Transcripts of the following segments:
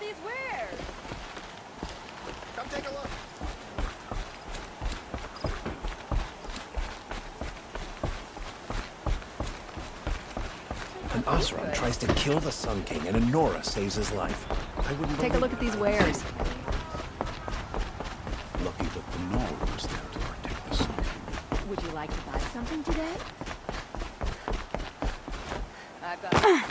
these wares? Come take a look. An Oseram tries to kill the Sun King, and a Nora saves his life. I wouldn't Take a look at these wares. Lucky that the Nora was there to protect the Sun King. Would you like to buy something today? I've got...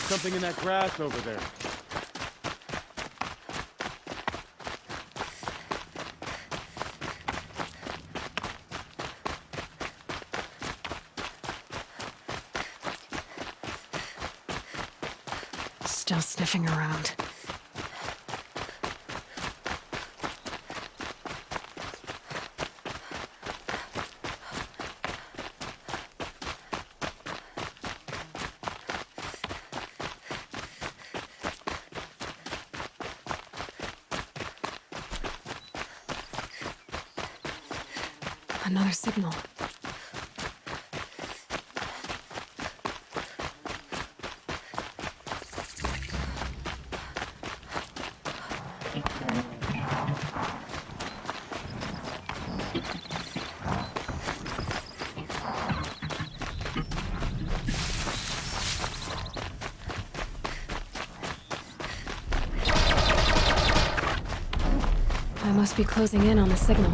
Something in that grass over there. Still sniffing around. Another signal. I must be closing in on the signal.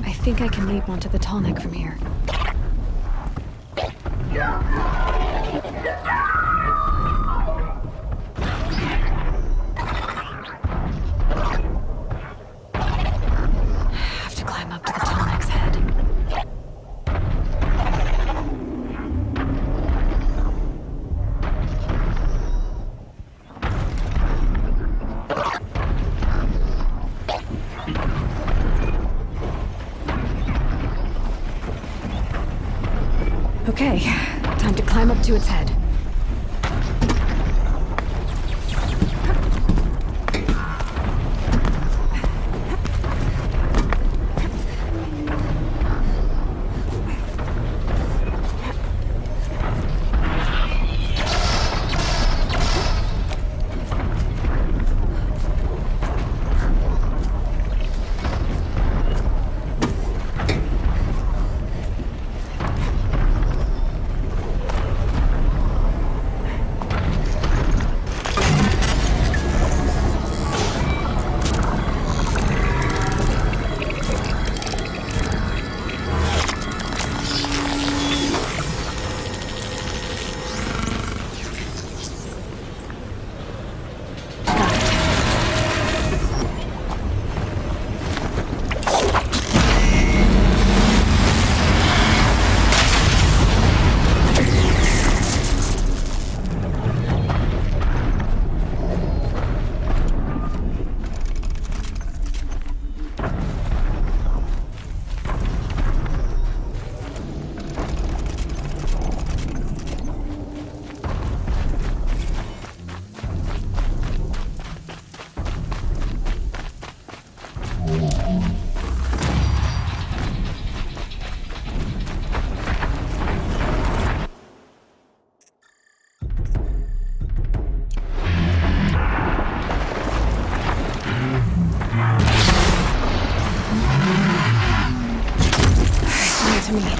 I think I can leap onto the Tallneck from here. Have to climb up to the Tallneck's head. Okay, time to climb up to its head. To me.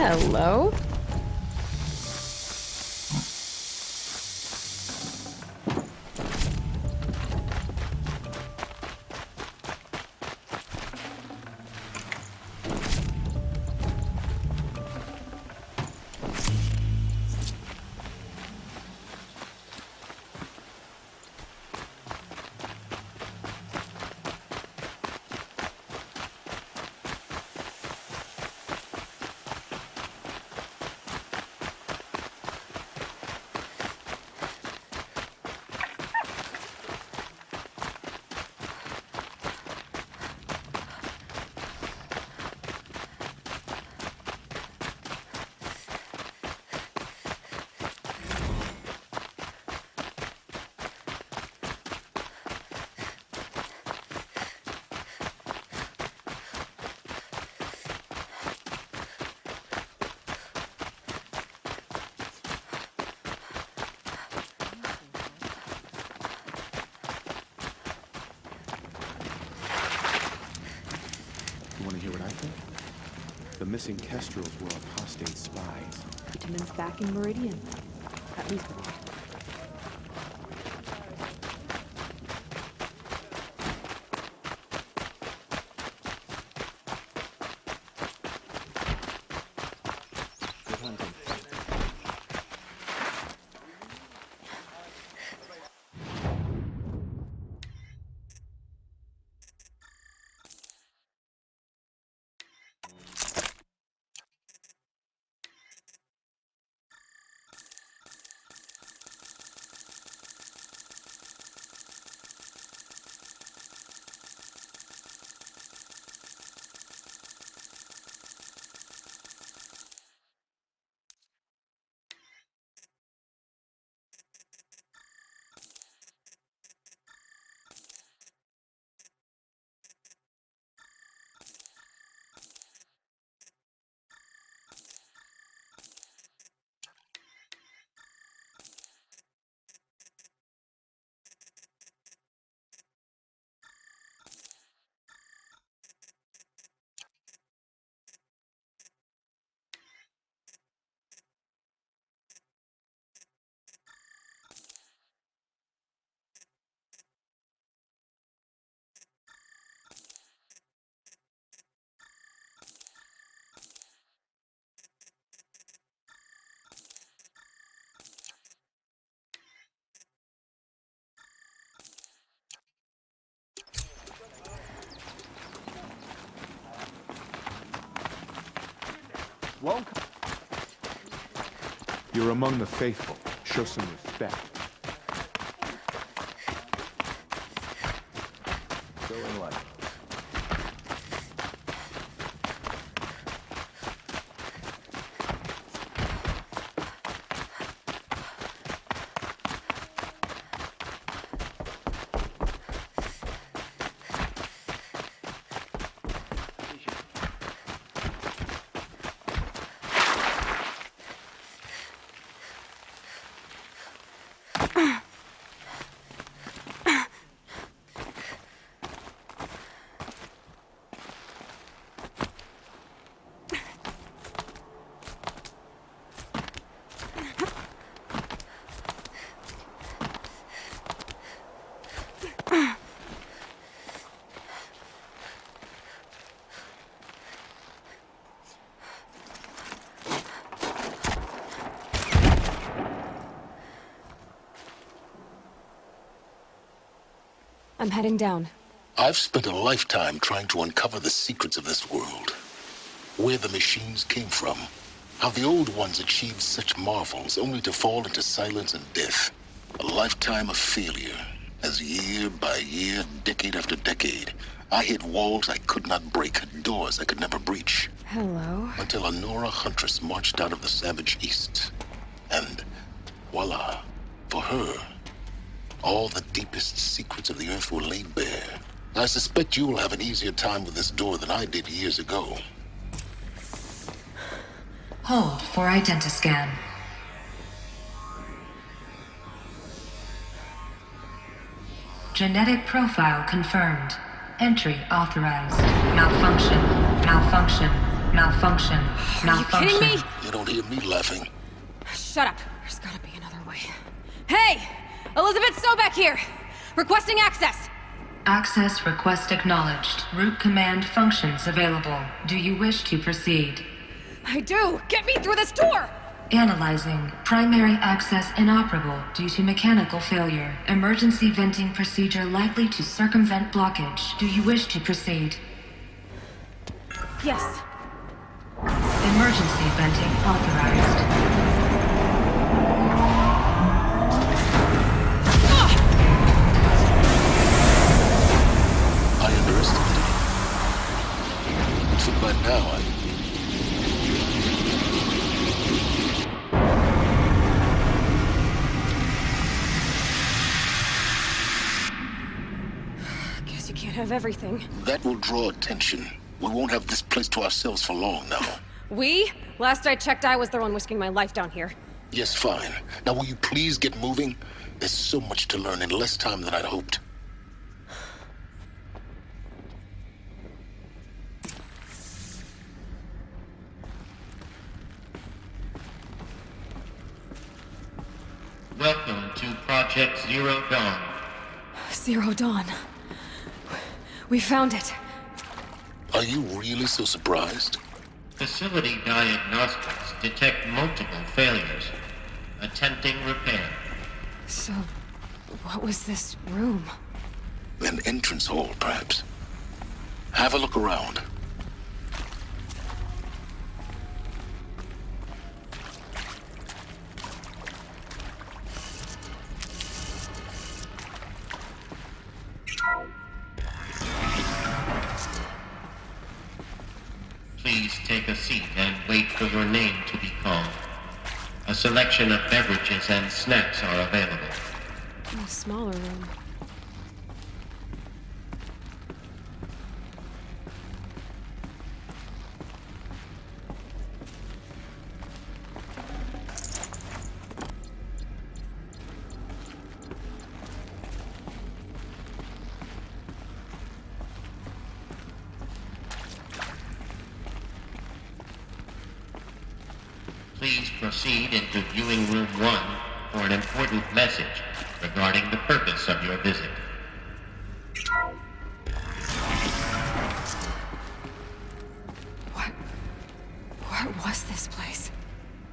Hello? The missing kestrels were apostate spies. Vitamin's back in Meridian. At least for now. Welcome. You're among the faithful. Show some respect. So in life. I'm heading down. I've spent a lifetime trying to uncover the secrets of this world. Where the machines came from. How the old ones achieved such marvels only to fall into silence and death. A lifetime of failure. As year by year, decade after decade, I hit walls I could not break, doors I could never breach. Hello. Until a Nora huntress marched out of the savage east. And voila, for her, all the deepest secrets of the earth were laid bare. I suspect you'll have an easier time with this door than I did years ago. Hold for identiscan. Genetic profile confirmed. Entry authorized. Malfunction. Malfunction. Malfunction. Malfunction. Are you kidding me? You don't hear me laughing. Shut up. There's gotta be another way. Hey! Elizabeth Sobeck here! Requesting access! Access request acknowledged. Root command functions available. Do you wish to proceed? I do! Get me through this door! Analyzing. Primary access inoperable due to mechanical failure. Emergency venting procedure likely to circumvent blockage. Do you wish to proceed? Yes. Emergency venting authorized. I underestimated you. So by now, Guess you can't have everything. that will draw attention. We won't have this place to ourselves for long now. We? Last I checked, I was the one risking my life down here. Yes, fine. Now will you please get moving? There's so much to learn in less time than I'd hoped. Welcome to Project Zero Dawn. Zero Dawn. We found it. Are you really so surprised? Facility diagnostics detect multiple failures. Attempting repair. So, what was this room? An entrance hall, perhaps. Have a look around. Please take a seat and wait for your name to be called. A selection of beverages and snacks are available. A smaller room. Please proceed into viewing room 1 for an important message regarding the purpose of your visit. What was this place?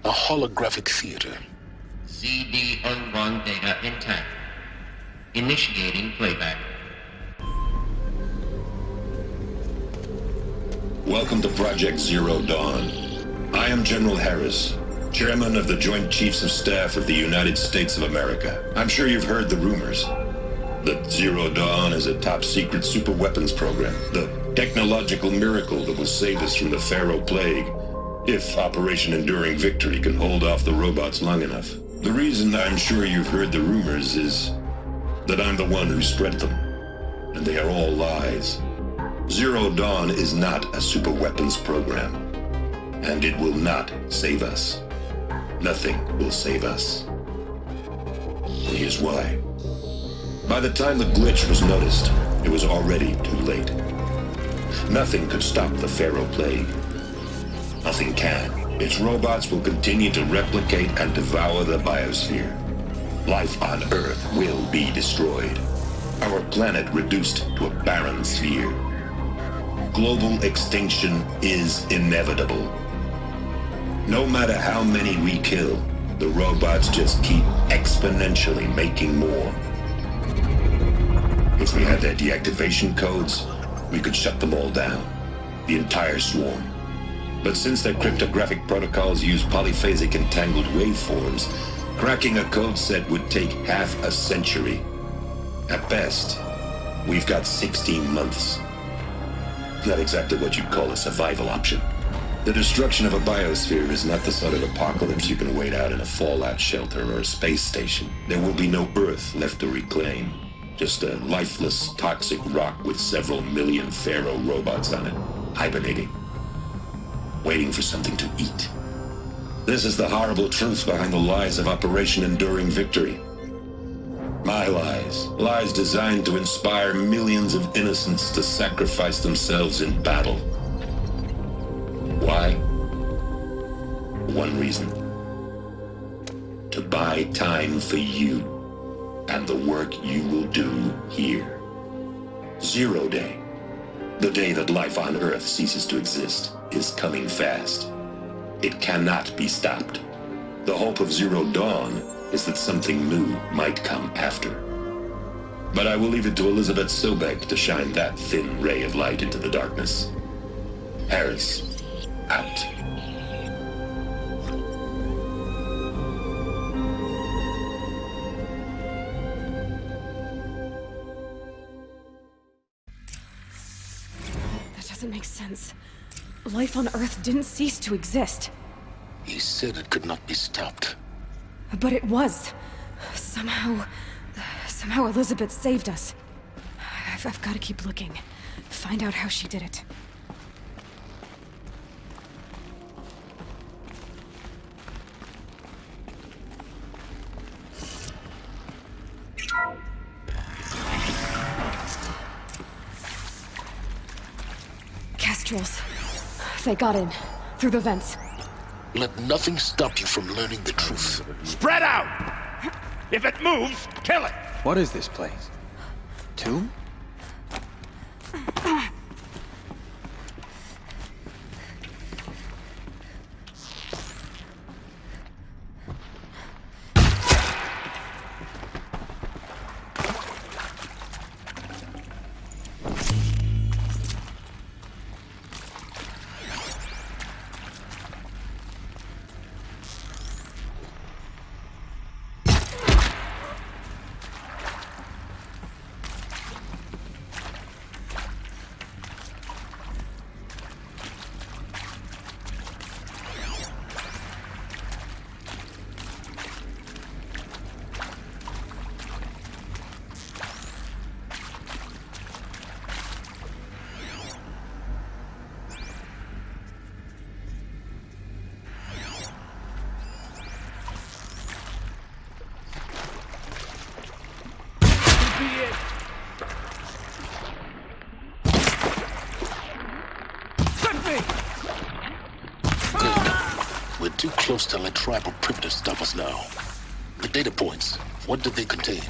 A holographic theater. CD01 data intact. Initiating playback. Welcome to Project Zero Dawn. I am General Harris, Chairman of the Joint Chiefs of Staff of the United States of America. I'm sure you've heard the rumors that Zero Dawn is a top-secret super-weapons program, the technological miracle that will save us from the Pharaoh Plague, if Operation Enduring Victory can hold off the robots long enough. The reason I'm sure you've heard the rumors is that I'm the one who spread them, and they are all lies. Zero Dawn is not a super-weapons program. And it will not save us. Nothing will save us. Here's why. By the time the glitch was noticed, it was already too late. Nothing could stop the Pharaoh Plague. Nothing can. Its robots will continue to replicate and devour the biosphere. Life on Earth will be destroyed. Our planet reduced to a barren sphere. Global extinction is inevitable. No matter how many we kill, the robots just keep exponentially making more. If we had their deactivation codes, we could shut them all down, the entire swarm. But since their cryptographic protocols use polyphasic entangled waveforms, cracking a code set would take half a century. At best, we've got 16 months. Not exactly what you'd call a survival option. The destruction of a biosphere is not the sort of apocalypse you can wait out in a fallout shelter or a space station. There will be no Earth left to reclaim. Just a lifeless, toxic rock with several million Pharaoh robots on it, hibernating, waiting for something to eat. This is the horrible truth behind the lies of Operation Enduring Victory. My lies. Lies designed to inspire millions of innocents to sacrifice themselves in battle. Why? One reason. To buy time for you and the work you will do here. Zero Day, the day that life on Earth ceases to exist, is coming fast. It cannot be stopped. The hope of Zero Dawn is that something new might come after. But I will leave it to Elizabeth Sobek to shine that thin ray of light into the darkness. Harris, out. That doesn't make sense. Life on Earth didn't cease to exist. He said it could not be stopped. But it was. Somehow Elizabeth saved us. I've got to keep looking. Find out how she did it. Castrals. They got in. Through the vents. Let nothing stop you from learning the truth. Spread out! If it moves, kill it! What is this place? Tomb? We're too close to let tribal primitives stop us now. The data points, what do they contain?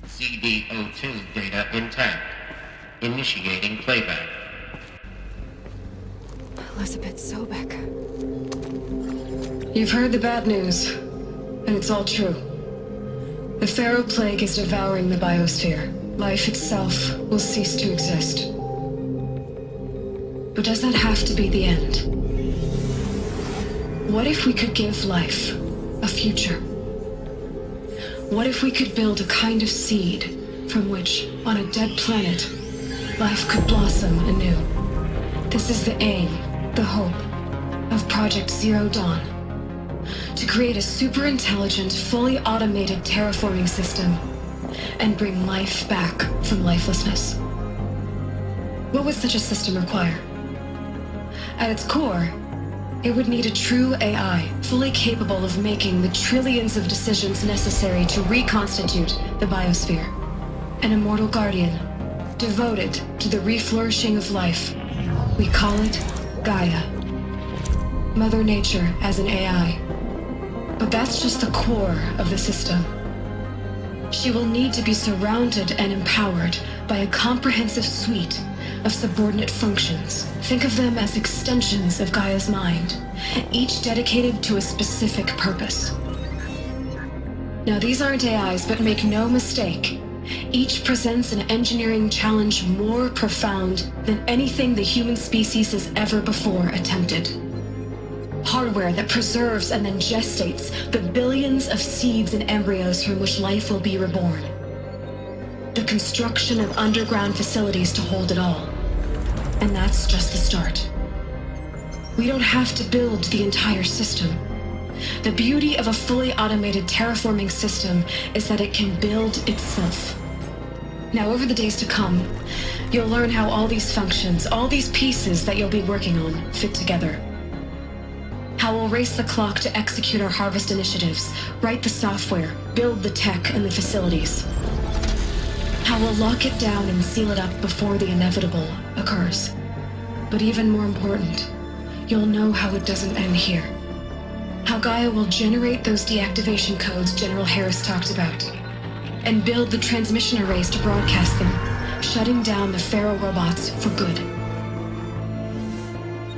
CD02 data intact. Initiating playback. Elizabeth Sobek. You've heard the bad news, and it's all true. The Pharaoh Plague is devouring the biosphere. Life itself will cease to exist. But does that have to be the end? What if we could give life a future? What if we could build a kind of seed from which, on a dead planet, life could blossom anew? This is the aim, the hope, of Project Zero Dawn. To create a super-intelligent, fully automated terraforming system and bring life back from lifelessness. What would such a system require? At its core, it would need a true AI, fully capable of making the trillions of decisions necessary to reconstitute the biosphere. An immortal guardian, devoted to the reflourishing of life. We call it Gaia. Mother Nature as an AI. But that's just the core of the system. She will need to be surrounded and empowered by a comprehensive suite of subordinate functions. Think of them as extensions of Gaia's mind, each dedicated to a specific purpose. Now, these aren't AIs, but make no mistake, each presents an engineering challenge more profound than anything the human species has ever before attempted. Hardware that preserves and then gestates the billions of seeds and embryos from which life will be reborn. The construction of underground facilities to hold it all. And that's just the start. We don't have to build the entire system. The beauty of a fully automated terraforming system is that it can build itself. Now, over the days to come, you'll learn how all these functions, all these pieces that you'll be working on, fit together. How we'll race the clock to execute our harvest initiatives, write the software, build the tech and the facilities. How we'll lock it down and seal it up before the inevitable occurs. But even more important, you'll know how it doesn't end here. how Gaia will generate those deactivation codes General Harris talked about, and build the transmission arrays to broadcast them, shutting down the Pharaoh robots for good.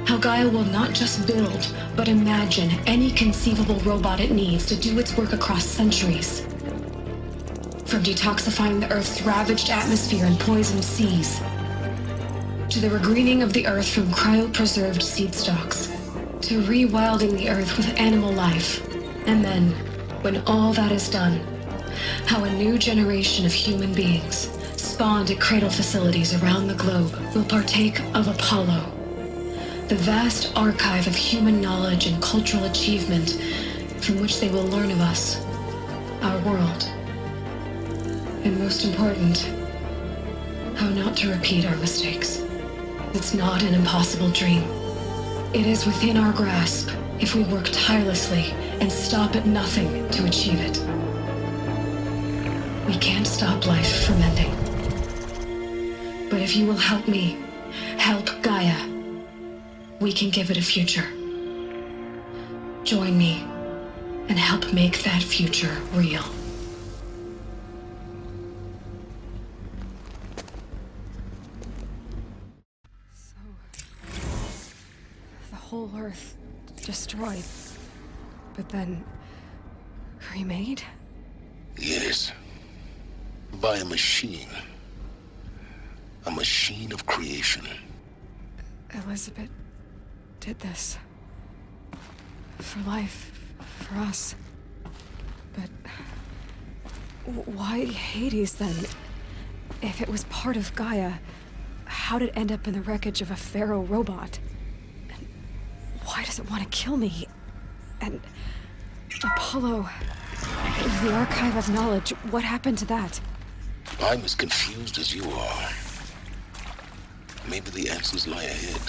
How Gaia will not just build, but imagine any conceivable robot it needs to do its work across centuries. From detoxifying the Earth's ravaged atmosphere and poisoned seas, to the regreening of the Earth from cryopreserved seed stalks, to rewilding the Earth with animal life. And then, when all that is done, how a new generation of human beings, spawned at cradle facilities around the globe, will partake of Apollo, the vast archive of human knowledge and cultural achievement from which they will learn of us, our world. And most important, how not to repeat our mistakes. It's not an impossible dream. It is within our grasp if we work tirelessly and stop at nothing to achieve it. We can't stop life from ending. But if you will help me, help Gaia, we can give it a future. Join me and help make that future real. Whole Earth destroyed, but then remade? Yes. By a machine. A machine of creation. Elizabeth did this. For life, for us. But why Hades then? If it was part of Gaia, how did it end up in the wreckage of a Pharaoh robot? Why does it want to kill me? And Apollo, the archive of knowledge, what happened to that? I'm as confused as you are. Maybe the answers lie ahead.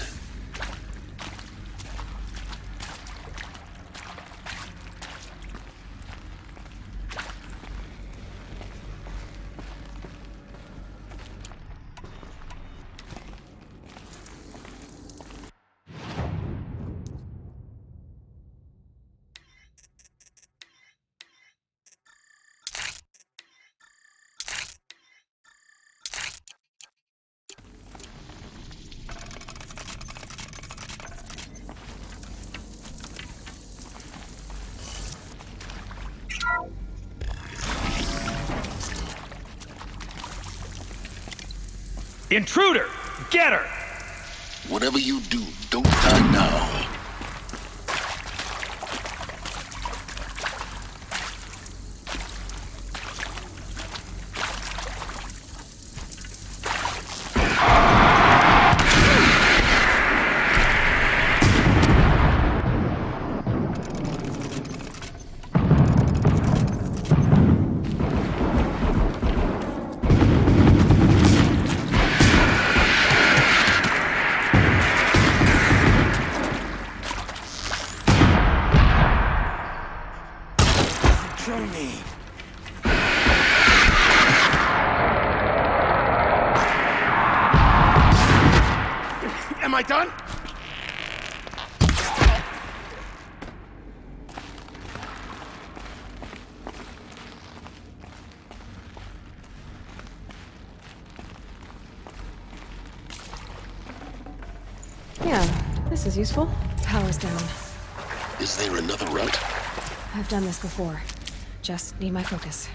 Intruder! Get her! Whatever you do, don't die now. Am I done? Yeah, this is useful. Power's down. Is there another route? I've done this before. Just need my focus.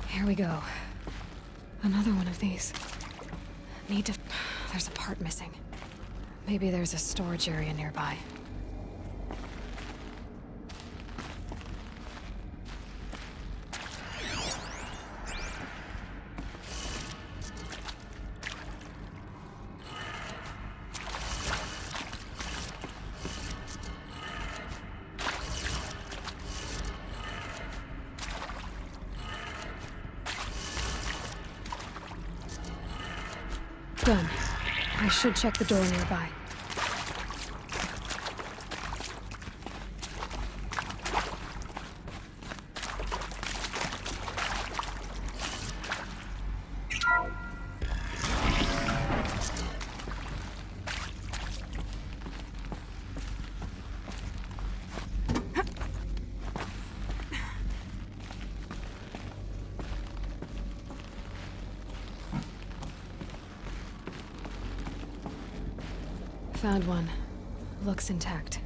Here we go. Another one of these. There's a part missing. Maybe there's a storage area nearby. Done. I should check the door nearby. Found one. Looks intact.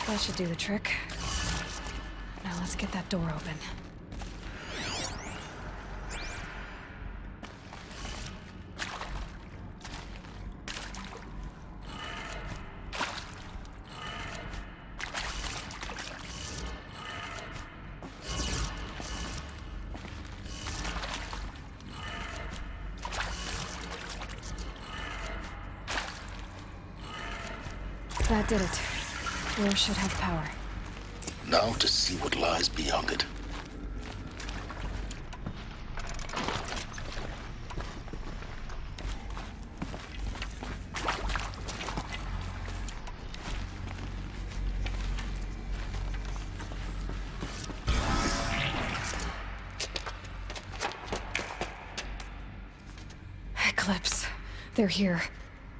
That should do the trick. Now let's get that door open. That did it. Door should have power. Now to see what lies beyond it. Eclipse. They're here.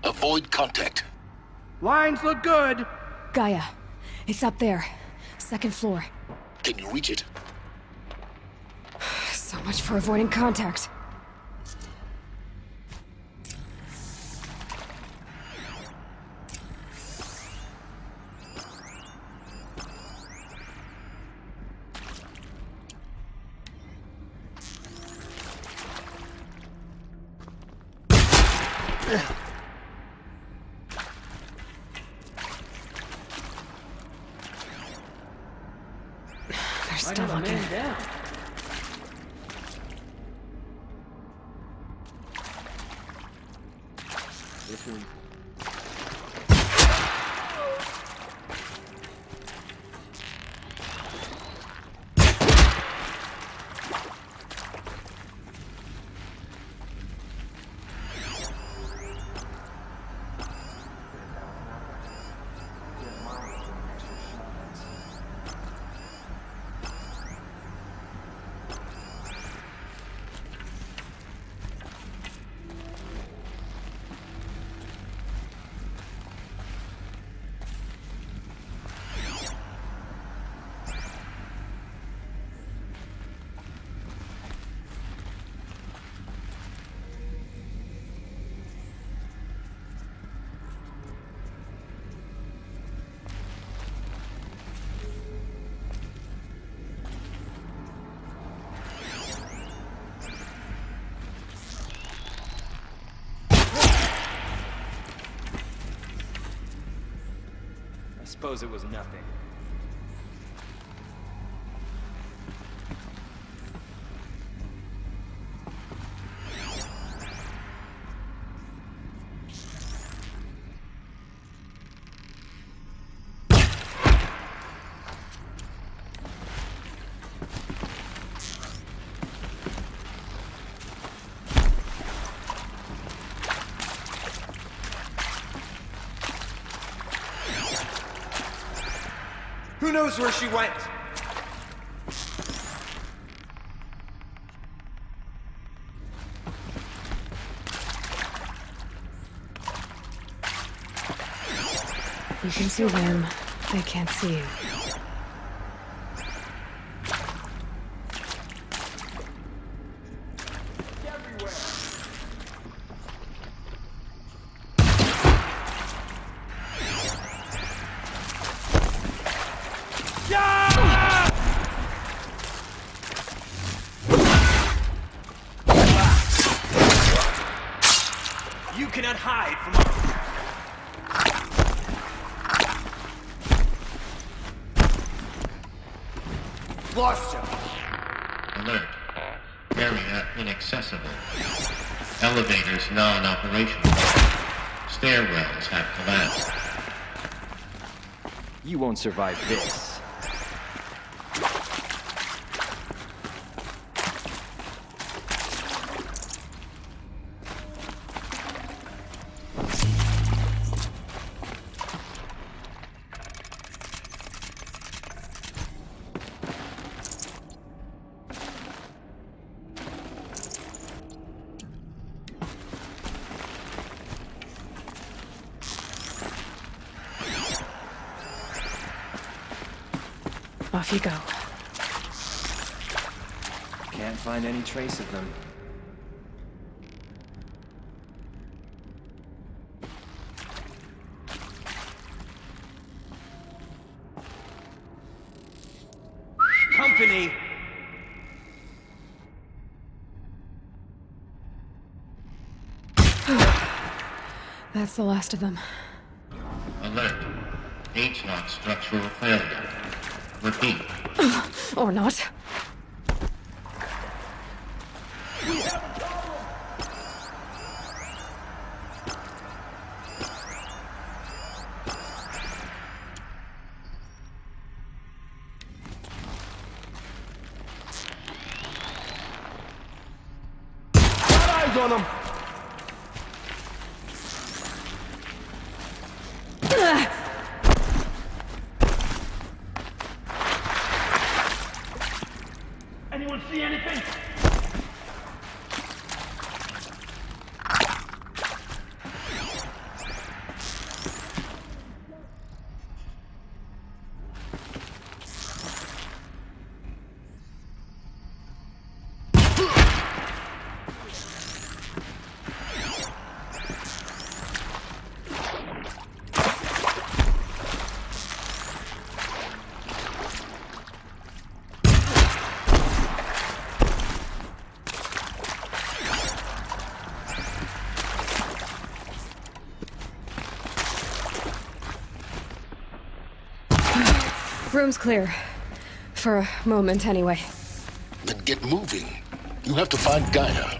Avoid contact. Lines look good. Gaia. It's up there. Second floor. Can you reach it? So much for avoiding contact. They're still looking. This one. I suppose it was nothing. Who knows where she went? You can see them. They can't see you. You cannot hide from Lost him. Alert. area inaccessible. Elevators non-operational. Stairwells have collapsed. You won't survive this. Off you go. Can't find any trace of them. Company! That's the last of them. Alert. H-lock structural failure. Repeat. Or not. Got eyes on them! Anyone see anything? Room's clear. For a moment, anyway. Then get moving. You have to find Gaia.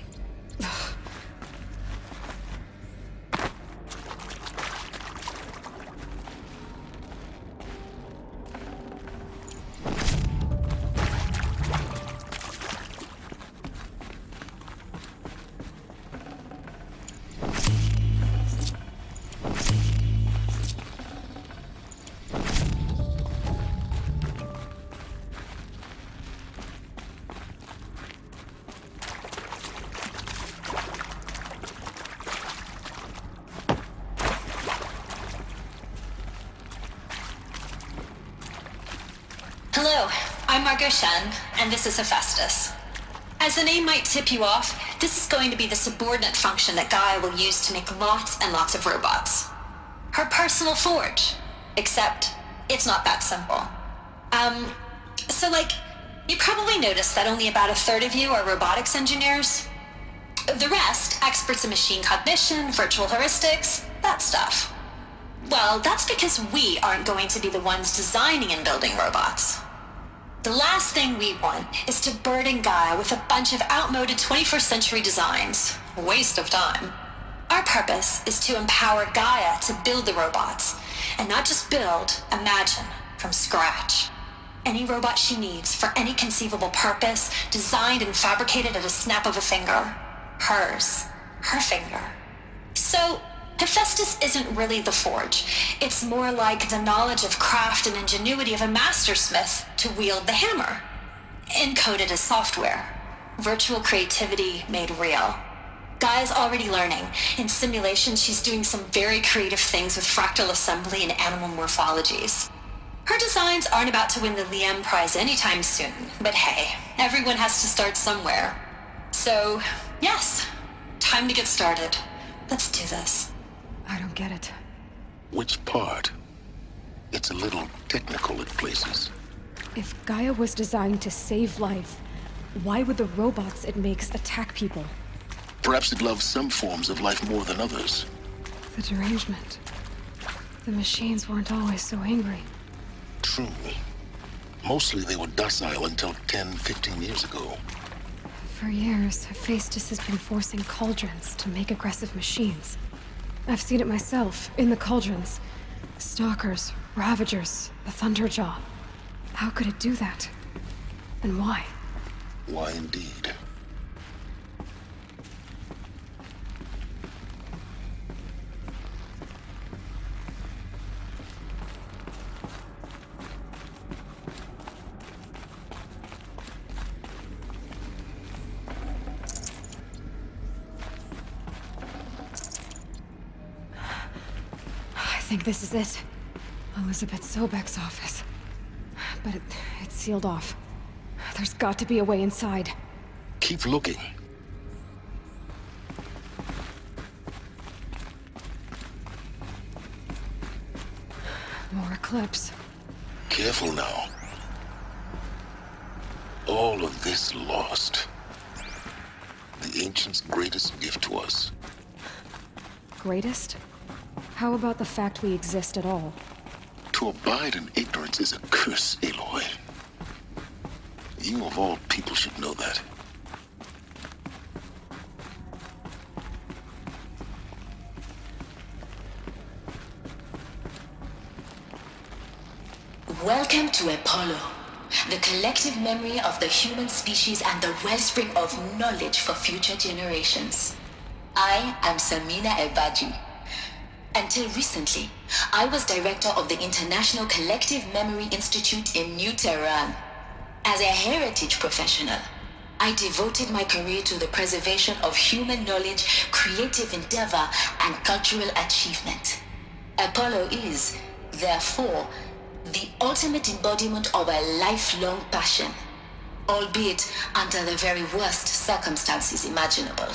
Hello, I'm Margot Shen, and this is Hephaestus. As the name might tip you off, this is going to be the subordinate function that Gaia will use to make lots and lots of robots. Her personal forge. Except, it's not that simple. You probably noticed that only about a third of you are robotics engineers. The rest, experts in machine cognition, virtual heuristics, that stuff. Well, that's because we aren't going to be the ones designing and building robots. The last thing we want is to burden Gaia with a bunch of outmoded 21st century designs. Waste of time. Our purpose is to empower Gaia to build the robots, and not just build, imagine, from scratch. Any robot she needs for any conceivable purpose, designed and fabricated at a snap of a finger. Hers. Her finger. So, Hephaestus isn't really the forge. It's more like the knowledge of craft and ingenuity of a mastersmith to wield the hammer. Encoded as software. Virtual creativity made real. Gaia's already learning. In simulation, she's doing some very creative things with fractal assembly and animal morphologies. Her designs aren't about to win the Liam Prize anytime soon, but hey, everyone has to start somewhere. So, yes, time to get started. Let's do this. I don't get it. Which part? It's a little technical at places. If Gaia was designed to save life, why would the robots it makes attack people? Perhaps it loves some forms of life more than others. The derangement. The machines weren't always so angry. True. Mostly they were docile until 10, 15 years ago. For years, Hephaestus has been forcing cauldrons to make aggressive machines. I've seen it myself, in the cauldrons. Stalkers, Ravagers, the Thunderjaw. How could it do that? And why? Why indeed? I think this is it. Elizabeth Sobek's office. But it's sealed off. There's got to be a way inside. Keep looking. More Eclipse. Careful now. All of this lost. The Ancients' greatest gift to us. Greatest? How about the fact we exist at all? To abide in ignorance is a curse, Aloy. You of all people should know that. Welcome to Apollo, the collective memory of the human species and the wellspring of knowledge for future generations. I am Samina Ebaji. Until recently, I was director of the International Collective Memory Institute in New Tehran. As a heritage professional, I devoted my career to the preservation of human knowledge, creative endeavor, and cultural achievement. Apollo is, therefore, the ultimate embodiment of a lifelong passion, albeit under the very worst circumstances imaginable.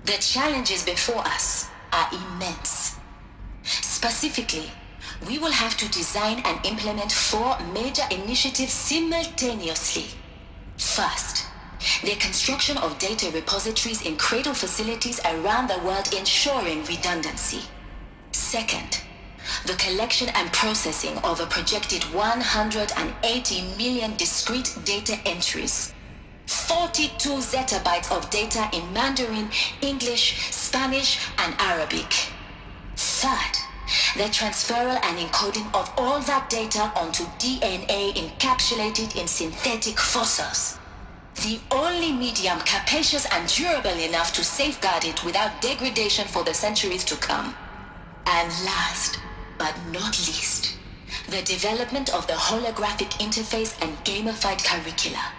The challenges before us are immense. Specifically, we will have to design and implement 4 major initiatives simultaneously. First, the construction of data repositories in cradle facilities around the world ensuring redundancy. Second, the collection and processing of a projected 180 million discrete data entries. 42 zettabytes of data in Mandarin, English, Spanish, and Arabic. Third, the transferal and encoding of all that data onto DNA encapsulated in synthetic fossils. The only medium capacious and durable enough to safeguard it without degradation for the centuries to come. And last, but not least, the development of the holographic interface and gamified curricula,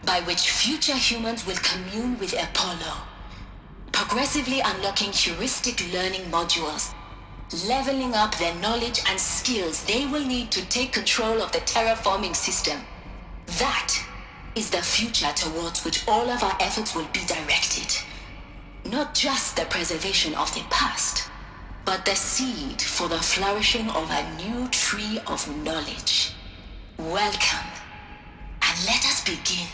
by which future humans will commune with Apollo, progressively unlocking heuristic learning modules, leveling up their knowledge and skills they will need to take control of the terraforming system. That is the future towards which all of our efforts will be directed. Not just the preservation of the past, but the seed for the flourishing of a new tree of knowledge. Welcome, and let us begin.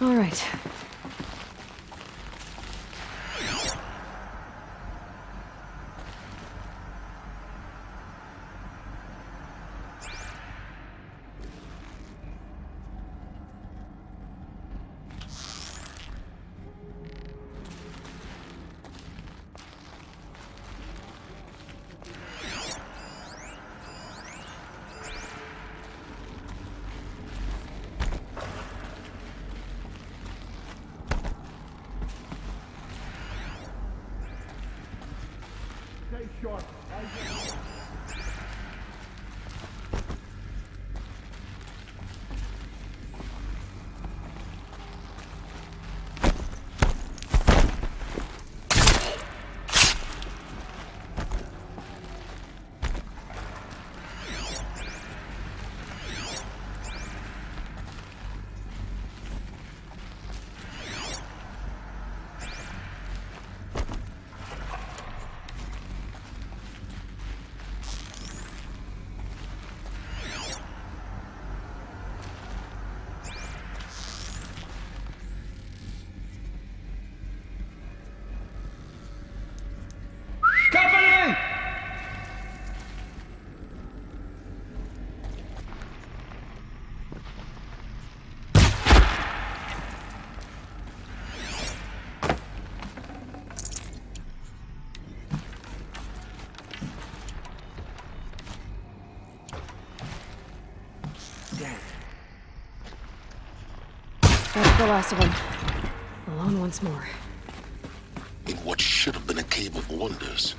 All right. Stay sharp. Company! That's the last of them. Alone once more. In what should have been a cave of wonders.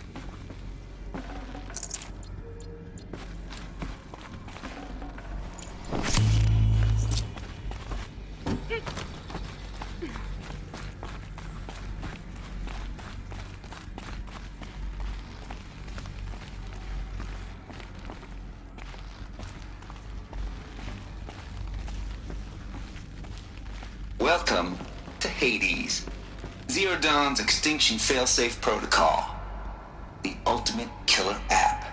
Welcome to Hades, Zero Dawn's extinction failsafe protocol, the ultimate killer app.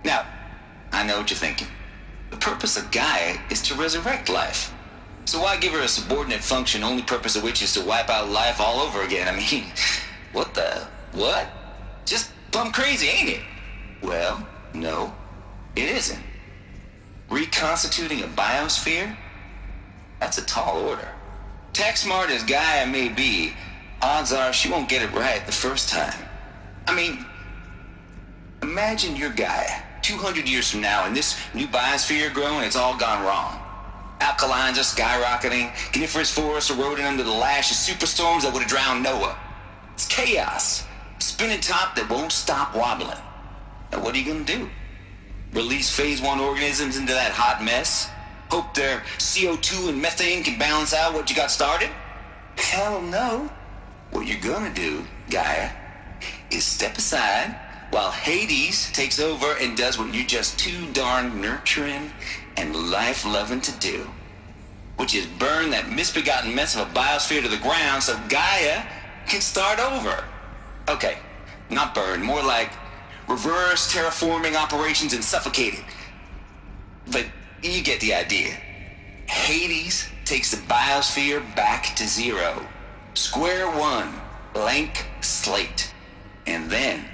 Now, I know what you're thinking. The purpose of Gaia is to resurrect life. So why give her a subordinate function, only purpose of which is to wipe out life all over again? I mean, what? Just plumb crazy, ain't it? Well, no, it isn't. Reconstituting a biosphere? That's a tall order. Tech smart as Gaia may be, odds are she won't get it right the first time. I mean, imagine you're Gaia, 200 years from now, and this new biosphere growing, it's all gone wrong. Alkalines are skyrocketing, coniferous forests eroding under the lash of superstorms that would have drowned Noah. It's chaos, spinning top that won't stop wobbling. Now what are you gonna do? Release phase 1 organisms into that hot mess? Hope their CO2 and methane can balance out what you got started? Hell no. What you're gonna do, Gaia, is step aside while Hades takes over and does what you're just too darn nurturing and life-loving to do, which is burn that misbegotten mess of a biosphere to the ground so Gaia can start over. Okay, not burn, more like reverse terraforming operations and suffocate it. But you get the idea. Hades takes the biosphere back to zero. Square one, blank slate. And then,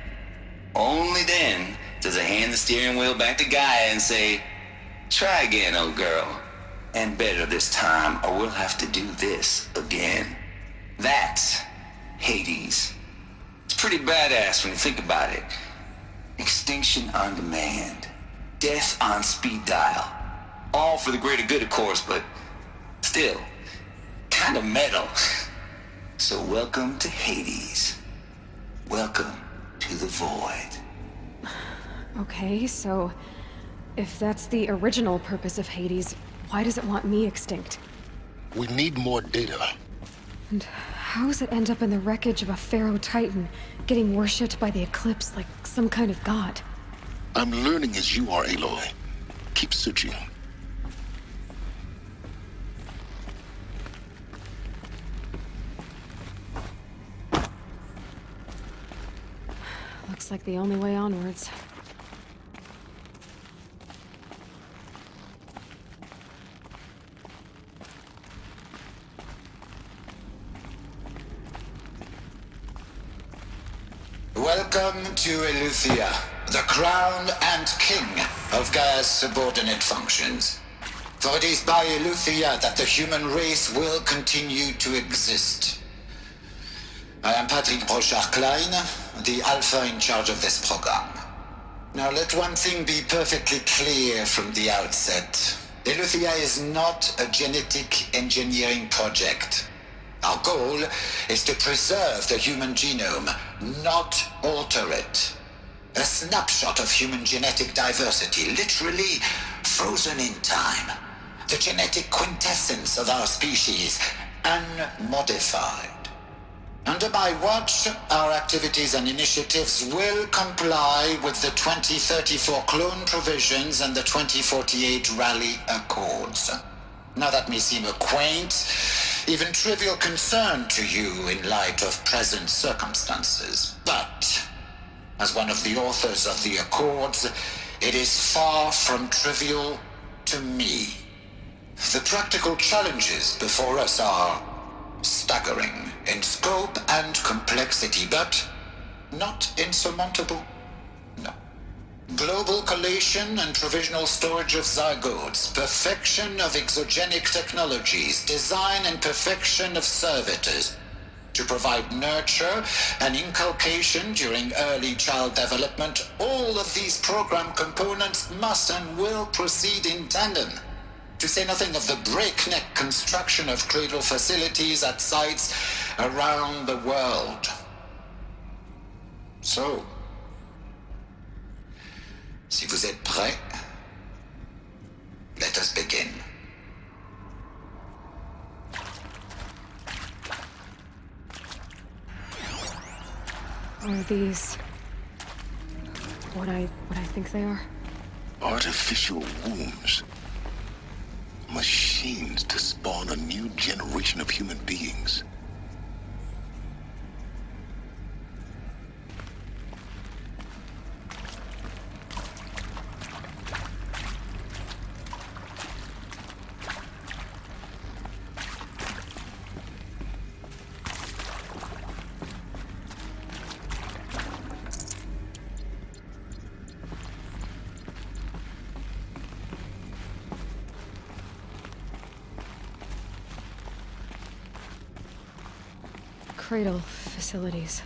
only then, does it hand the steering wheel back to Gaia and say, try again, old girl. And better this time, or we'll have to do this again. That's Hades. It's pretty badass when you think about it. Extinction on demand. Death on speed dial. All for the greater good, of course, but still, kind of metal. So welcome to Hades. Welcome to the void. Okay, so if that's the original purpose of Hades, why does it want me extinct? We need more data. And how does it end up in the wreckage of a Pharaoh Titan, getting worshipped by the Eclipse like some kind of god? I'm learning as you are, Aloy. Keep searching. Looks like the only way onwards. Welcome to Eleuthia, the crown and king of Gaia's subordinate functions. For it is by Eleuthia that the human race will continue to exist. I am Patrick Brochard-Klein, the Alpha in charge of this program. Now let one thing be perfectly clear from the outset. Eleuthia is not a genetic engineering project. Our goal is to preserve the human genome, not alter it. A snapshot of human genetic diversity, literally frozen in time. The genetic quintessence of our species, unmodified. Under my watch, our activities and initiatives will comply with the 2034 clone provisions and the 2048 Rally Accords. Now that may seem a quaint, even trivial concern to you in light of present circumstances. But, as one of the authors of the Accords, it is far from trivial to me. The practical challenges before us are staggering in scope and complexity, but not insurmountable. No. Global collation and provisional storage of zygotes, perfection of exogenic technologies, design and perfection of servitors to provide nurture and inculcation during early child development. All of these program components must and will proceed in tandem, to say nothing of the breakneck construction of cradle facilities at sites around the world. So, si vous êtes prêts, let us begin. Are these what I think they are? Artificial wombs. Machines to spawn a new generation of human beings. Cradle facilities.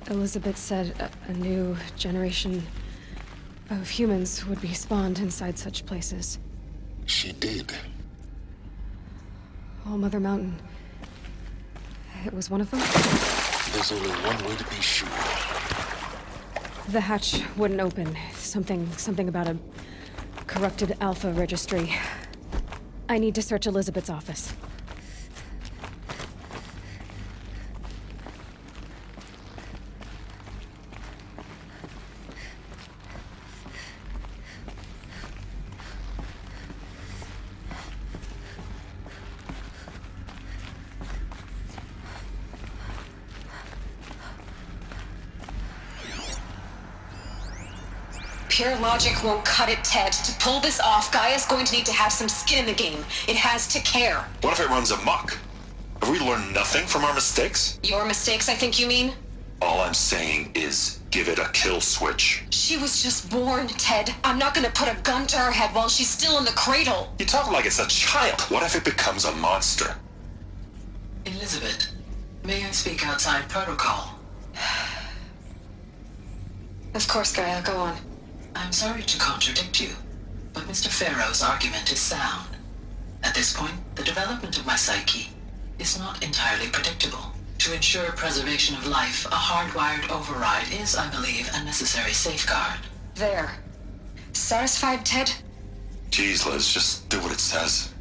Elizabeth said a new generation of humans would be spawned inside such places. She did. All Mother Mountain. It was one of them? There's only one way to be sure. The hatch wouldn't open. Something about a corrupted Alpha registry. I need to search Elizabeth's office. Pure logic won't cut it, Ted. To pull this off, Gaia's going to need to have some skin in the game. It has to care. What if it runs amok? Have we learned nothing from our mistakes? Your mistakes, I think you mean? All I'm saying is give it a kill switch. She was just born, Ted. I'm not gonna put a gun to her head while she's still in the cradle. You talk like it's a child. What if it becomes a monster? Elizabeth, may I speak outside protocol? Of course, Gaia, go on. I'm sorry to contradict you, but Mr. Farrow's argument is sound. At this point, the development of my psyche is not entirely predictable. To ensure preservation of life, a hardwired override is, I believe, a necessary safeguard. There. Satisfied, Ted? Jeez, Liz, just do what it says.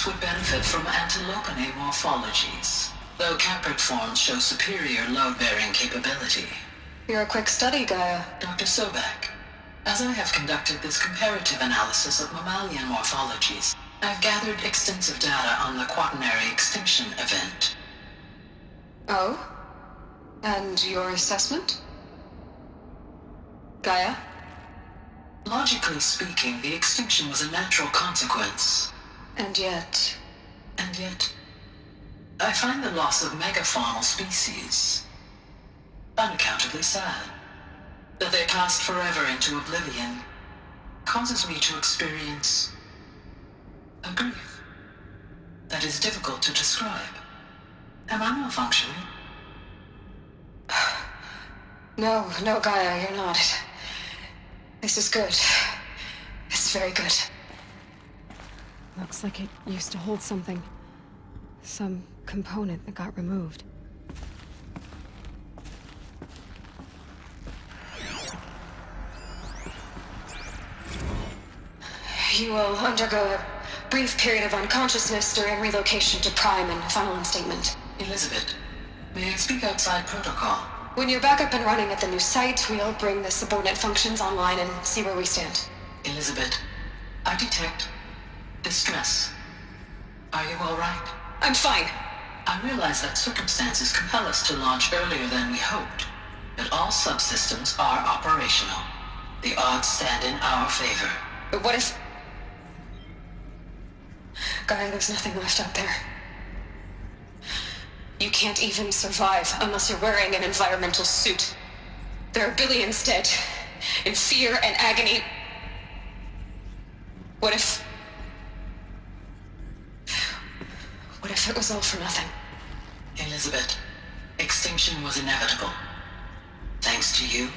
Would benefit from antilopinae morphologies, though caprid forms show superior load-bearing capability. You're a quick study, Gaia. Dr. Sobek, as I have conducted this comparative analysis of mammalian morphologies, I've gathered extensive data on the quaternary extinction event. Oh? And your assessment? Gaia? Logically speaking, the extinction was a natural consequence. And yet, I find the loss of megafaunal species unaccountably sad. That they passed forever into oblivion causes me to experience a grief that is difficult to describe. Am I malfunctioning? No, Gaia, you're not. This is good. It's very good. Looks like it used to hold something. Some component that got removed. You will undergo a brief period of unconsciousness during relocation to Prime and final instatement. Elizabeth, may I speak outside protocol? When you're back up and running at the new site, we'll bring the subordinate functions online and see where we stand. Elizabeth, I detect distress. Are you all right? I'm fine. I realize that circumstances compel us to launch earlier than we hoped, but all subsystems are operational. The odds stand in our favor. But what if... Gaia, there's nothing left out there. You can't even survive unless you're wearing an environmental suit. There are billions dead, in fear and agony. What if it was all for nothing? Elizabeth, extinction was inevitable. Thanks to you,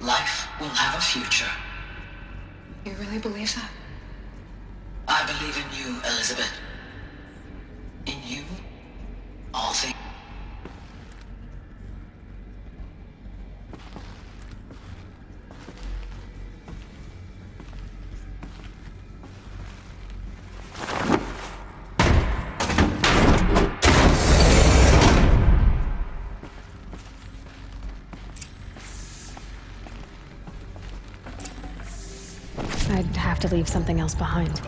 life will have a future. You really believe that? I believe in you, Elizabeth. In you, all things. I'd have to leave something else behind.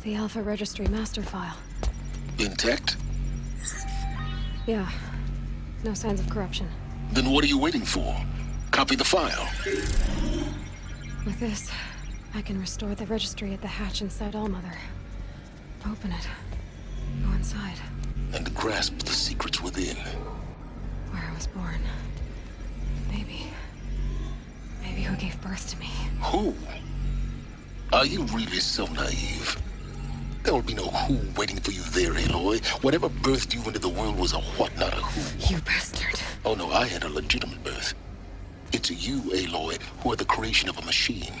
The Alpha Registry master file. Intact? Yeah. No signs of corruption. Then what are you waiting for? Copy the file. With this, I can restore the registry at the hatch inside Allmother. Open it. Go inside. And grasp the secrets within. Where I was born. Maybe who gave birth to me. Who? Are you really so naive? There will be no who waiting for you there, Aloy. Whatever birthed you into the world was a what, not a who. You bastard. Oh no, I had a legitimate birth. It's you, Aloy, who are the creation of a machine.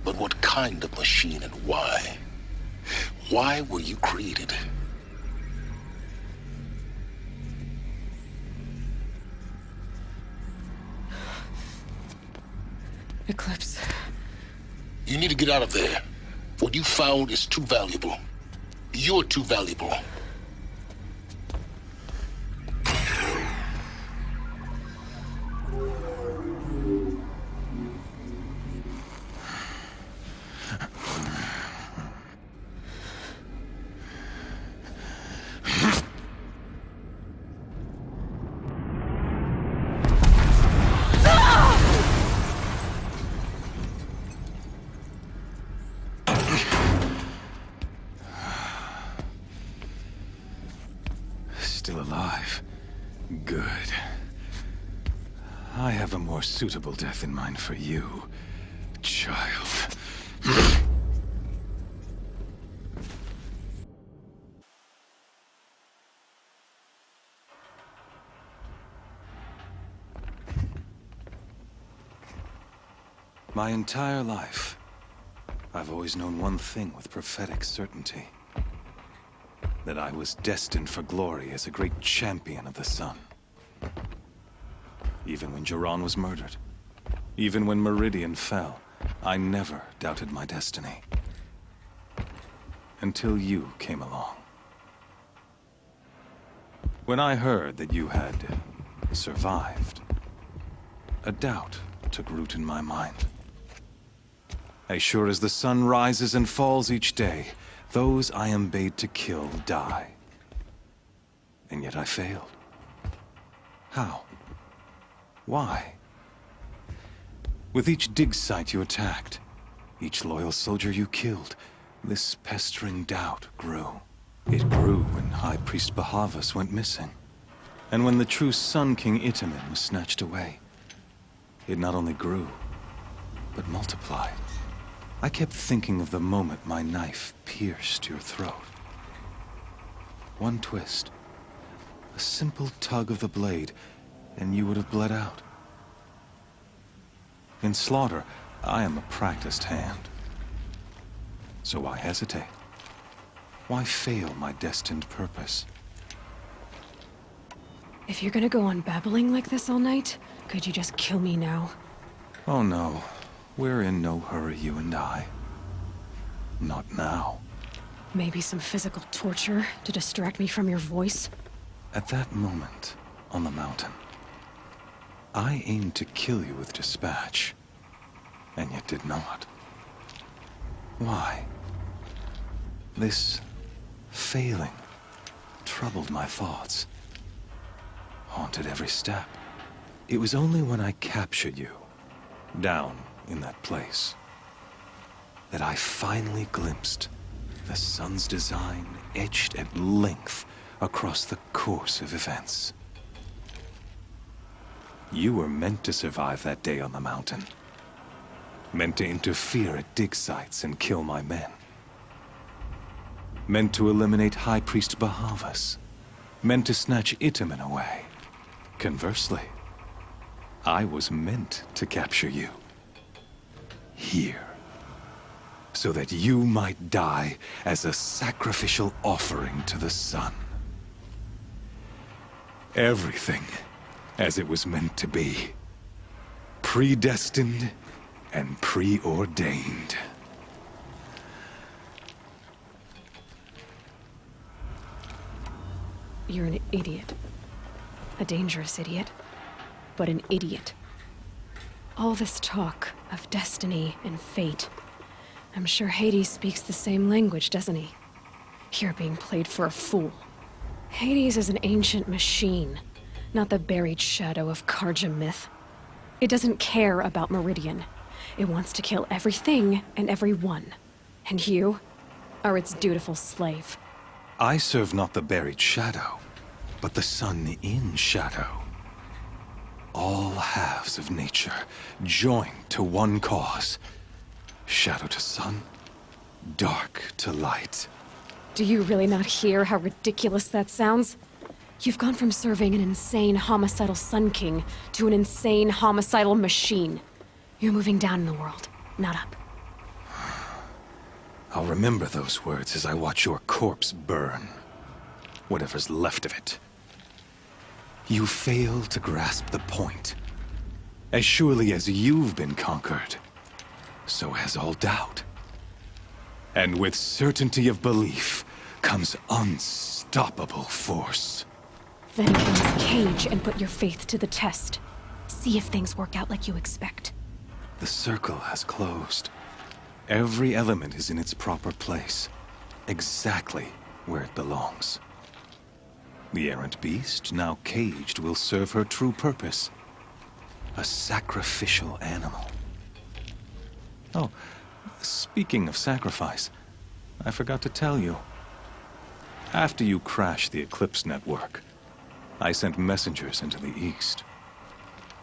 But what kind of machine and why? Why were you created? Eclipse. You need to get out of there. What you found is too valuable. You're too valuable. Still alive. Good. I have a more suitable death in mind for you, child. My entire life, I've always known one thing with prophetic certainty. That I was destined for glory as a great champion of the sun. Even when Jiran was murdered, even when Meridian fell, I never doubted my destiny. Until you came along. When I heard that you had survived, a doubt took root in my mind. As sure as the sun rises and falls each day, those I am bade to kill die. And yet I failed. How? Why? With each dig site you attacked, each loyal soldier you killed, this pestering doubt grew. It grew when High Priest Bahavas went missing. And when the true Sun King Itamen was snatched away. It not only grew, but multiplied. I kept thinking of the moment my knife pierced your throat. One twist, a simple tug of the blade, and you would have bled out. In slaughter, I am a practiced hand. So why hesitate? Why fail my destined purpose? If you're gonna go on babbling like this all night, could you just kill me now? Oh no, we're in no hurry, you and I. Not now. Maybe some physical torture to distract me from your voice? At that moment, on the mountain, I aimed to kill you with dispatch, and yet did not. Why? This failing troubled my thoughts, haunted every step. It was only when I captured you, down in that place, that I finally glimpsed the sun's design etched at length across the course of events. You were meant to survive that day on the mountain. Meant to interfere at dig sites and kill my men. Meant to eliminate High Priest Bahavas. Meant to snatch Itamen away. Conversely, I was meant to capture you. Here. So that you might die as a sacrificial offering to the sun. Everything as it was meant to be. Predestined and preordained. You're an idiot. A dangerous idiot. But an idiot. All this talk of destiny and fate. I'm sure Hades speaks the same language, doesn't he? You're being played for a fool. Hades is an ancient machine, not the buried shadow of Carja myth. It doesn't care about Meridian. It wants to kill everything and everyone. And you are its dutiful slave. I serve not the buried shadow, but the sun in shadow. All halves of nature joined to one cause. Shadow to sun, dark to light. Do you really not hear how ridiculous that sounds? You've gone from serving an insane homicidal Sun King to an insane homicidal machine. You're moving down in the world, not up. I'll remember those words as I watch your corpse burn. Whatever's left of it. You fail to grasp the point. As surely as you've been conquered, so has all doubt. And with certainty of belief comes unstoppable force. Then go in this cage and put your faith to the test. See if things work out like you expect. The circle has closed. Every element is in its proper place, exactly where it belongs. The errant beast, now caged, will serve her true purpose. A sacrificial animal. Oh, speaking of sacrifice, I forgot to tell you. After you crashed the Eclipse network, I sent messengers into the east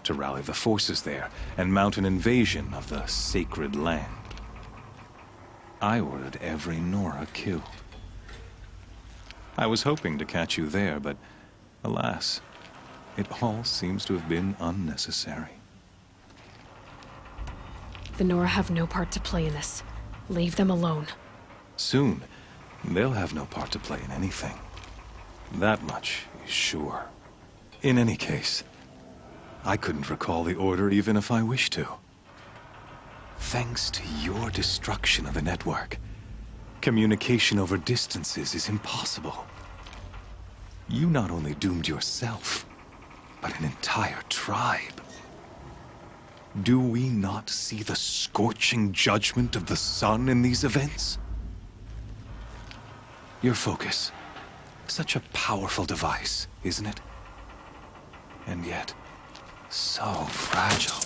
to rally the forces there and mount an invasion of the sacred land. I ordered every Nora killed. I was hoping to catch you there, but alas, it all seems to have been unnecessary. The Nora have no part to play in this. Leave them alone. Soon, they'll have no part to play in anything. That much is sure. In any case, I couldn't recall the order even if I wished to. Thanks to your destruction of the network, communication over distances is impossible. You not only doomed yourself, but an entire tribe. Do we not see the scorching judgment of the sun in these events? Your focus. Such a powerful device, isn't it? And yet, so fragile.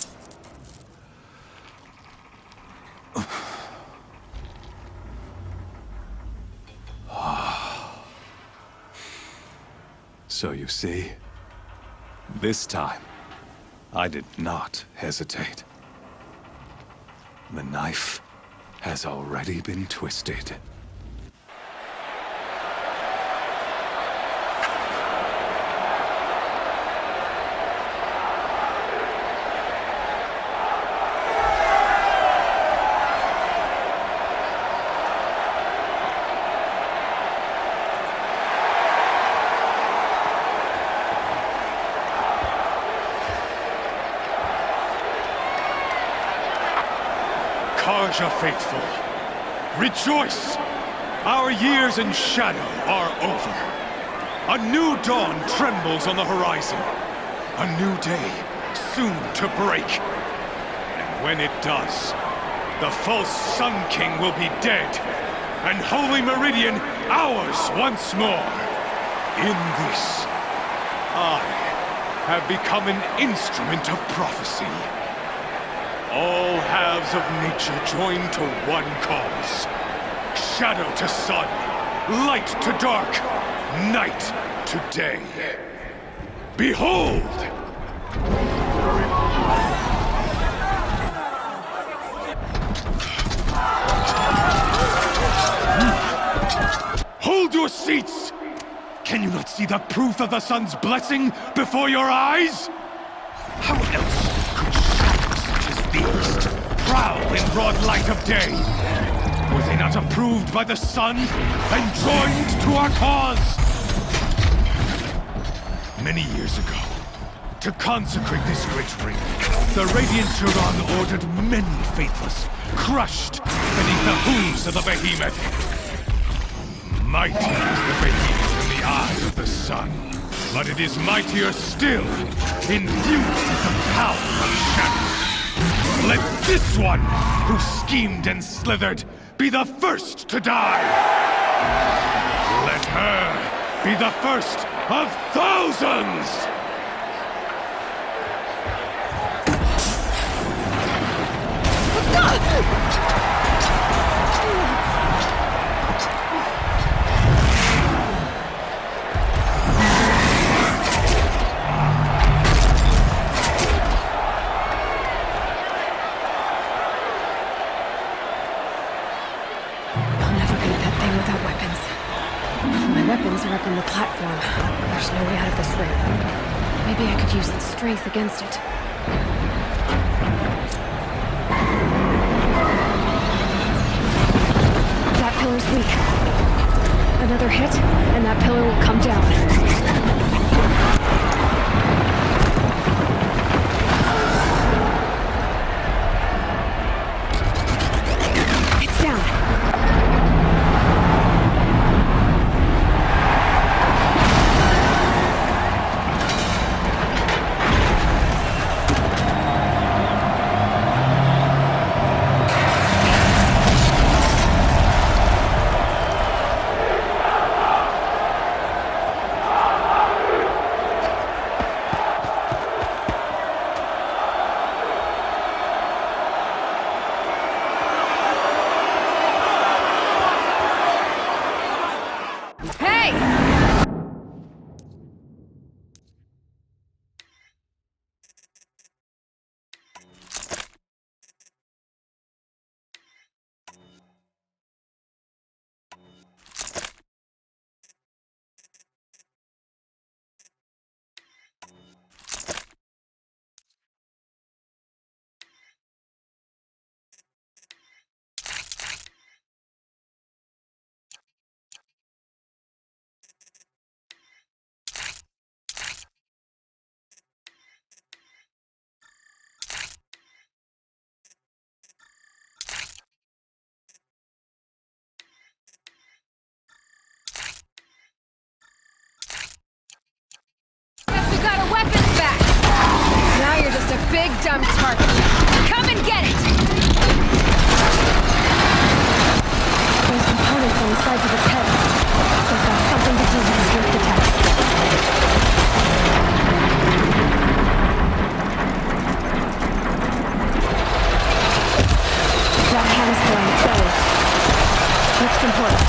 So you see, this time, I did not hesitate. The knife has already been twisted. Carja faithful, rejoice! Our years in shadow are over. A new dawn trembles on the horizon. A new day soon to break. And when it does, the false Sun King will be dead, and Holy Meridian ours once more. In this, I have become an instrument of prophecy. All halves of nature join to one cause. Shadow to sun, light to dark, night to day. Behold! Hold your seats! Can you not see the proof of the sun's blessing before your eyes? How else could shadows such as these prowl in broad light of day? Were they not approved by the sun and joined to our cause? Many years ago, to consecrate this great ring, the Radiant Turon ordered many faithless, crushed beneath the hooves of the behemoth. Mighty is the behemoth in the eye of the sun, but it is mightier still, infused with the power of shadow. Let this one, who schemed and slithered, be the first to die! Let her be the first of thousands! Weapons are up on the platform. There's no way out of this ring. Maybe I could use its strength against it. That pillar's weak. Another hit, and that pillar will come down. Got our weapons back! Now you're just a big dumb target. sides of its head. They've got something to do with these rift attacks. That canister on its belly. Looks important.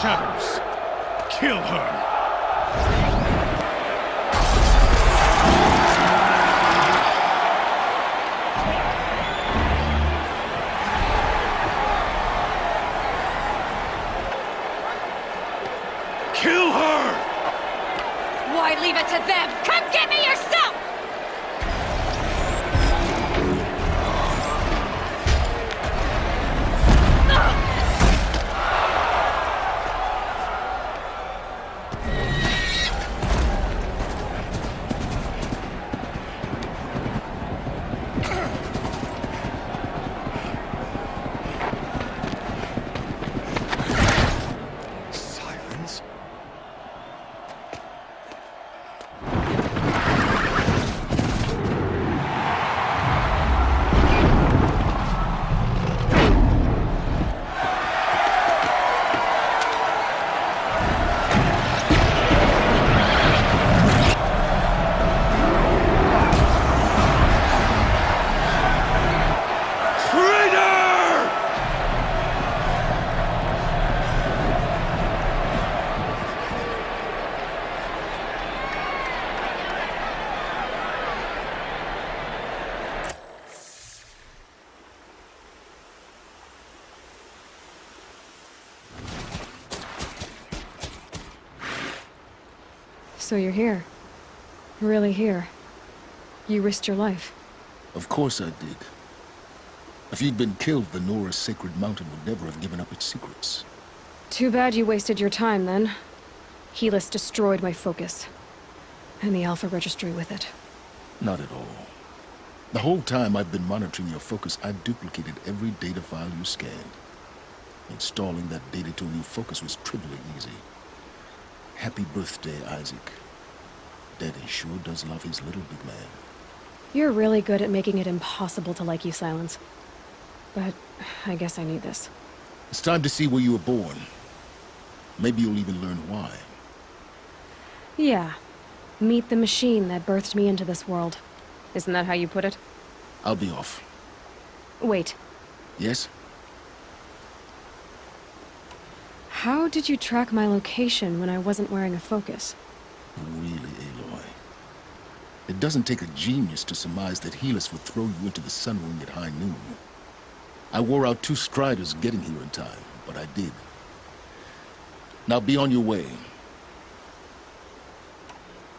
Shadows. Kill her! Kill her! Why leave it to them? Come get me yourself! So you're here. Really here. You risked your life. Of course I did. If you'd been killed, the Nora's sacred mountain would never have given up its secrets. Too bad you wasted your time, then. Helis destroyed my focus. And the Alpha Registry with it. Not at all. The whole time I've been monitoring your focus, I've duplicated every data file you scanned. Installing that data to a new focus was trivially easy. Happy birthday, Isaac. Daddy sure does love his little big man. You're really good at making it impossible to like you, Silence. But I guess I need this. It's time to see where you were born. Maybe you'll even learn why. Yeah. Meet the machine that birthed me into this world. Isn't that how you put it? I'll be off. Wait. Yes? How did you track my location when I wasn't wearing a focus? Really, Aloy. It doesn't take a genius to surmise that Helis would throw you into the sun ring at high noon. I wore out 2 striders getting here in time, but I did. Now be on your way.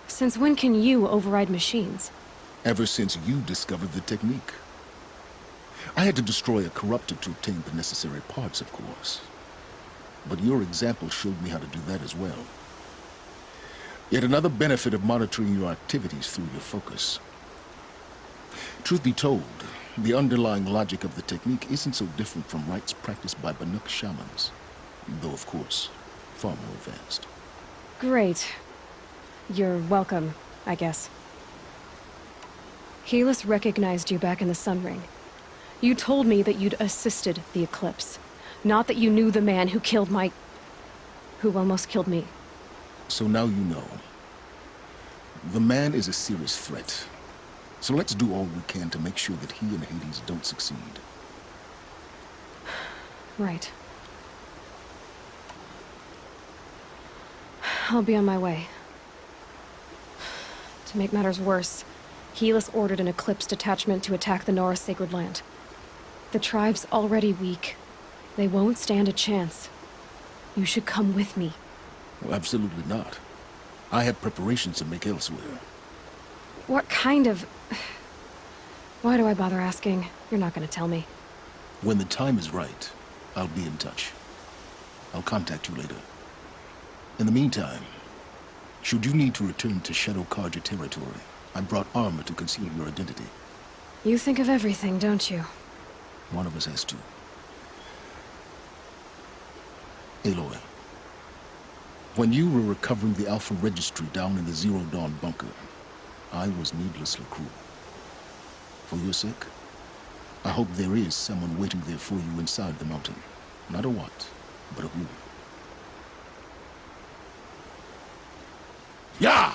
Since when can you override machines? Ever since you discovered the technique. I had to destroy a corruptor to obtain the necessary parts, of course. But your example showed me how to do that as well. Yet another benefit of monitoring your activities through your focus. Truth be told, the underlying logic of the technique isn't so different from rites practiced by Banuk shamans. Though, of course, far more advanced. Great. You're welcome, I guess. Helis recognized you back in the Sun Ring. You told me that you'd assisted the Eclipse. Not that you knew the man who killed who almost killed me. So now you know. The man is a serious threat. So let's do all we can to make sure that he and Hades don't succeed. Right. I'll be on my way. To make matters worse, Helis ordered an Eclipse detachment to attack the Nora Sacred Land. The tribe's already weak. They won't stand a chance. You should come with me. Well, absolutely not. I have preparations to make elsewhere. What kind of... Why do I bother asking? You're not gonna tell me. When the time is right, I'll be in touch. I'll contact you later. In the meantime, should you need to return to Shadow Carja territory, I brought armor to conceal your identity. You think of everything, don't you? One of us has to. Aloy, when you were recovering the Alpha Registry down in the Zero Dawn bunker, I was needlessly cruel. For your sake, I hope there is someone waiting there for you inside the mountain. Not a what, but a who. Yeah!